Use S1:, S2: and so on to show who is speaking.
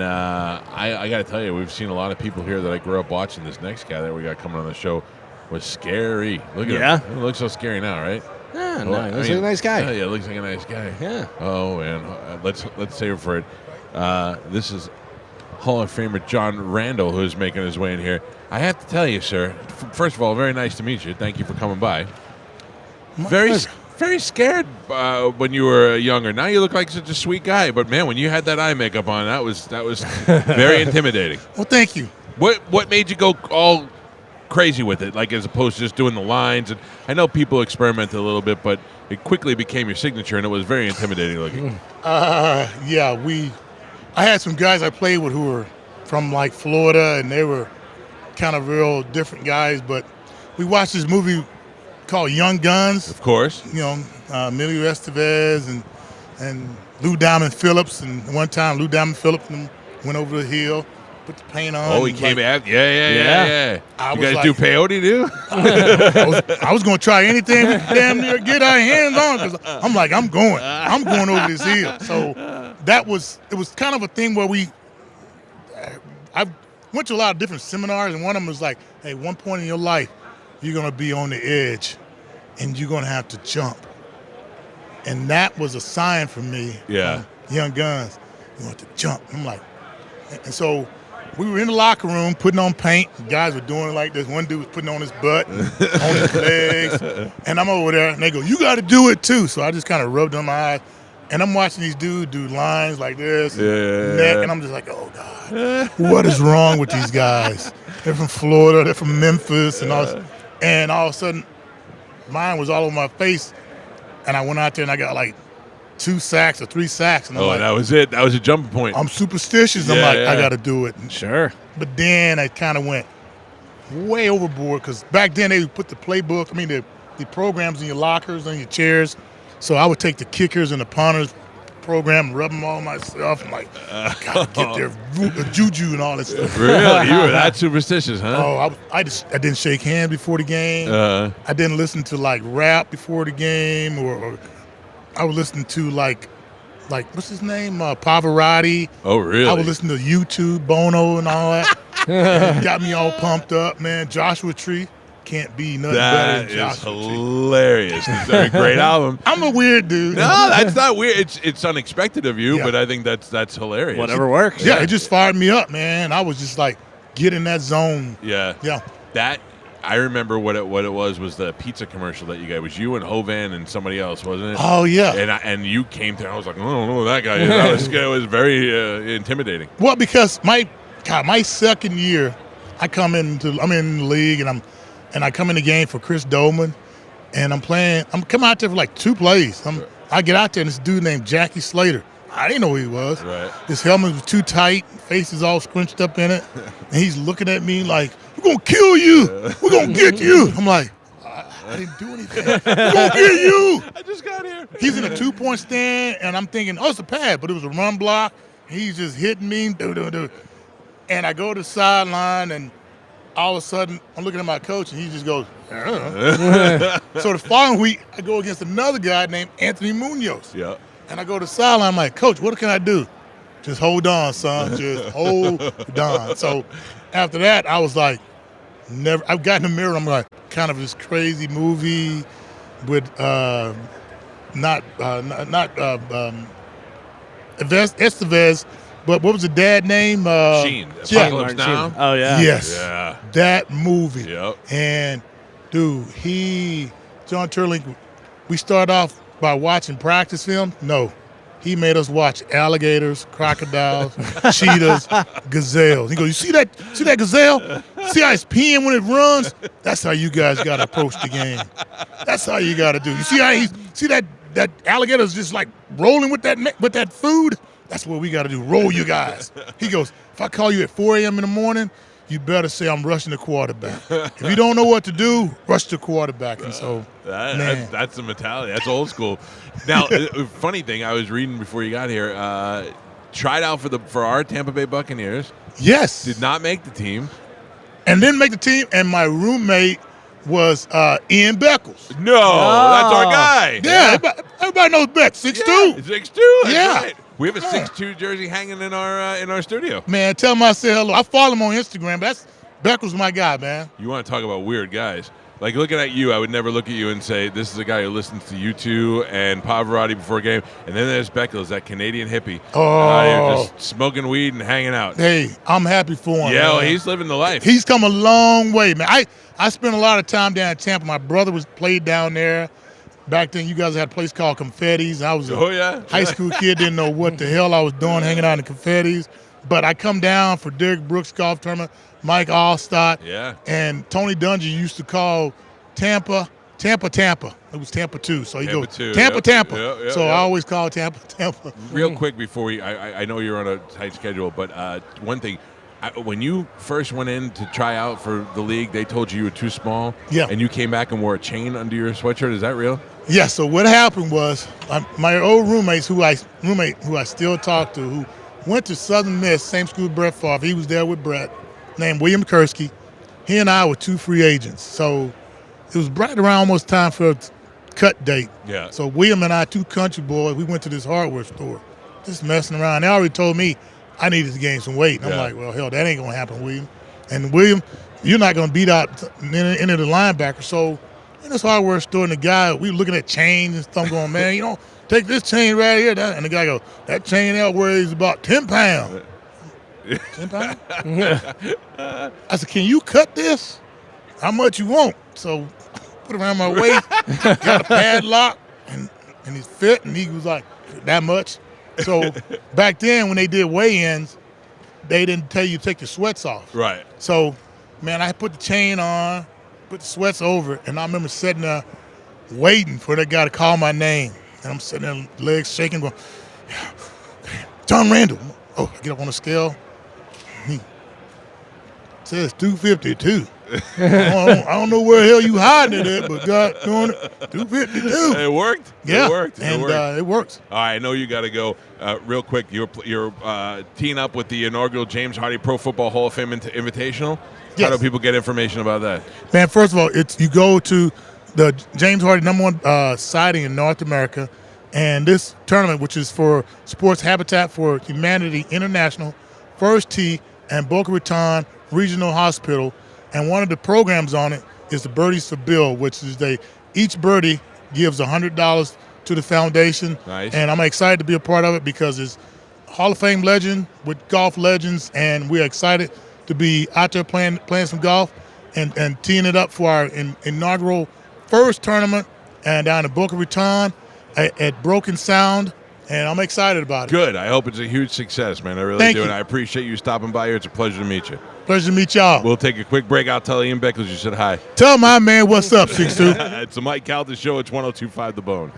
S1: And I got to tell you, we've seen a lot of people here that I grew up watching. This next guy that we got coming on the show was scary. Look at him. He looks so scary now, right?
S2: Yeah, no, looks like a nice guy.
S1: Yeah, looks like a nice guy.
S2: Yeah.
S1: Oh, man. Let's save it for it. This is Hall of Famer John Randle, who's making his way in here. I have to tell you, sir, first of all, very nice to meet you. Thank you for coming by. Very scared when you were younger. Now you look like such a sweet guy. But, man, when you had that eye makeup on, that was very intimidating.
S3: Well, thank you.
S1: What made you go all crazy with it, like as opposed to just doing the lines? And I know people experimented a little bit, but it quickly became your signature, and it was very intimidating looking.
S3: I had some guys I played with who were from like Florida, and they were kind of real different guys. But we watched this movie called Young Guns.
S1: Of course.
S3: You know, Emilio Estevez and Lou Diamond Phillips. And one time Lou Diamond Phillips went over the hill, put the paint on.
S1: Oh, he came out? Yeah. You guys do peyote, too?
S3: I was going to try anything we could damn near get our hands on, because I'm like, I'm going over this hill. So it was kind of a thing where I went to a lot of different seminars, and one of them was like, hey, one point in your life, you're going to be on the edge, and you're going to have to jump. And that was a sign for me.
S1: Yeah.
S3: Young Guns, you want to jump. I'm like, and so we were in the locker room putting on paint. Guys were doing it like this. One dude was putting on his butt, on his legs, and I'm over there, and they go, you got to do it too. So I just kind of rubbed on my eyes, and I'm watching these dudes do lines like this, neck, and I'm just like, oh, God, what is wrong with these guys? They're from Florida, they're from Memphis, and all of a sudden, mine was all over my face, and I went out there, and I got like 2 sacks or 3 sacks. And I'm like,
S1: that was it. That was a jumping point.
S3: I'm superstitious. I'm like, I got to do it.
S2: Sure.
S3: But then I kind of went way overboard, because back then they would put the playbook, the programs in your lockers, on your chairs. So I would take the kickers and the punters program and rub them all myself. I'm like, I got to get their juju and all that stuff.
S1: Really? You were that superstitious, huh?
S3: Oh, I didn't shake hands before the game. I didn't listen to like rap before the game, or I would listen to like what's his name? Pavarotti.
S1: Oh, really?
S3: I would listen to YouTube, Bono, and all that. It got me all pumped up, man. Joshua Tree. Can't be nothing better than Joshua Tree.
S1: That is hilarious. It's a great album.
S3: I'm a weird dude.
S1: No, that's not weird. It's unexpected of you, but I think that's hilarious.
S2: Whatever works.
S3: Yeah, it just fired me up, man. I was just like, get in that zone.
S1: Yeah. That I remember what it was the pizza commercial that you got. It was you and Hovan and somebody else, wasn't it?
S3: Oh, yeah.
S1: And you came through. I was like, I don't know who that guy is. It was very intimidating.
S3: Well, because my second year, I'm in the league, and I come in the game for Chris Dolman, and I'm coming out there for like 2 plays. I get out there, and this dude named Jackie Slater. I didn't know who he was.
S1: Right.
S3: His helmet was too tight, face is all scrunched up in it, and he's looking at me like, we're going to kill you. We're going to get you. I'm like, I didn't do anything. We're going to get you.
S1: I just got here.
S3: He's in a 2-point stand, and I'm thinking, it's a pad, but it was a run block. He's just hitting me. And I go to the sideline, and all of a sudden, I'm looking at my coach, and he just goes, So the following week, I go against another guy named Anthony Munoz.
S1: Yeah.
S3: And I go to the sideline, I'm like, Coach, what can I do? Just hold on, son. Just hold on. So after that, I was like, I've gotten in the mirror, I'm like, kind of this crazy movie with Estevez, but what was the dad name?
S1: Sheen. Apocalypse Now.
S2: Oh, yeah.
S3: Yes.
S1: Yeah.
S3: That movie.
S1: Yep.
S3: And, dude, John Turling, we start off by watching practice film. No. He made us watch alligators, crocodiles, cheetahs, gazelles. He goes, you see that gazelle? See how it's peeing when it runs? That's how you guys got to approach the game. That's how you got to do. You see how that alligator's just like rolling with that food? That's what we got to do. Roll you guys. He goes, if I call you at 4 a.m. in the morning, you better say I'm rushing the quarterback. If you don't know what to do, rush the quarterback. And so,
S1: that's the mentality. That's old school. Now, funny thing, I was reading before you got here. Tried out for our Tampa Bay Buccaneers.
S3: Yes.
S1: Did not make the team.
S3: And didn't make the team. And my roommate was Ian Beckles.
S1: No, that's our guy.
S3: Yeah, everybody knows Beck. 6'2".
S1: 6'2". That's right. We have a 6'2" jersey hanging in our studio.
S3: Man, tell him I said hello. I follow him on Instagram. Beckles my guy, man.
S1: You want to talk about weird guys? Like looking at you, I would never look at you and say, this is a guy who listens to U2 and Pavarotti before a game. And then there's Beckles, that Canadian hippie. Just smoking weed and hanging out.
S3: Hey, I'm happy for him.
S1: Yeah,
S3: man.
S1: well, he's living the life.
S3: He's come a long way, man. I spent a lot of time down in Tampa. My brother played down there. Back then, you guys had a place called Confetti's. I was a high school kid, didn't know what the hell I was doing hanging out in Confetti's. But I come down for Derek Brooks golf tournament, Mike Allstott.
S1: Yeah.
S3: And Tony Dungy used to call Tampa. It was Tampa 2. So he goes, Tampa.
S1: Yep,
S3: so I always call Tampa.
S1: Real quick before I know you're on a tight schedule, but one thing. When you first went in to try out for the league, they told you were too small.
S3: Yeah.
S1: And you came back and wore a chain under your sweatshirt. Is that real?
S3: Yeah. So what happened was my old roommates, who I still talk to, who went to Southern Miss, same school with Brett Favre. He was there with Brett, named William Kursky. He and I were 2 free agents. So it was right around almost time for a cut date.
S1: Yeah.
S3: So William and I, 2 country boys, we went to this hardware store, just messing around. They already told me I needed to gain some weight. And I'm like, well, hell, that ain't going to happen, William. And William, you're not going to beat out any of the linebackers. So in this hardware store, and the guy, we were looking at chains and stuff going, man, take this chain right here. And the guy goes, that chain out weighs about 10 pounds. 10 pounds? I said, can you cut this? How much you want? So I put it around my waist, got a padlock, and it fit, and he was like, that much? So back then when they did weigh-ins, they didn't tell you to take your sweats off.
S1: Right.
S3: So, man, I put the chain on, put the sweats over, and I remember sitting there waiting for that guy to call my name. And I'm sitting there, legs shaking, going, John Randle. Oh, I get up on the scale. He says 252. I don't know where the hell you hiding it at, but God doing it, 252.
S1: It worked.
S3: Yeah,
S1: it worked.
S3: It works.
S1: All right, I know you got to go. Real quick, you're teeing up with the inaugural James Hardy Pro Football Hall of Fame Invitational.
S3: Yes.
S1: How do people get information about that?
S3: Man, first of all, you go to the James Hardy #1 sighting in North America, and this tournament, which is for Sports Habitat for Humanity International, First Tee, and Boca Raton Regional Hospital. And one of the programs on it is the Birdies for Bill, which is each birdie gives $100 to the foundation.
S1: Nice.
S3: And I'm excited to be a part of it because it's Hall of Fame legend with golf legends, and we're excited to be out there playing some golf and teeing it up for our inaugural first tournament and down in Boca Raton at Broken Sound. And I'm excited about it.
S1: Good. I hope it's a huge success, man. I really
S3: Thank
S1: do.
S3: you.
S1: And I appreciate you stopping by here. It's a pleasure to meet you.
S3: Pleasure to meet y'all.
S1: We'll take a quick break. I'll tell Ian Beckles you said hi.
S3: Tell my man what's up, 6'2".
S1: It's the Mike Calta Show. It's 102.5 The Bone.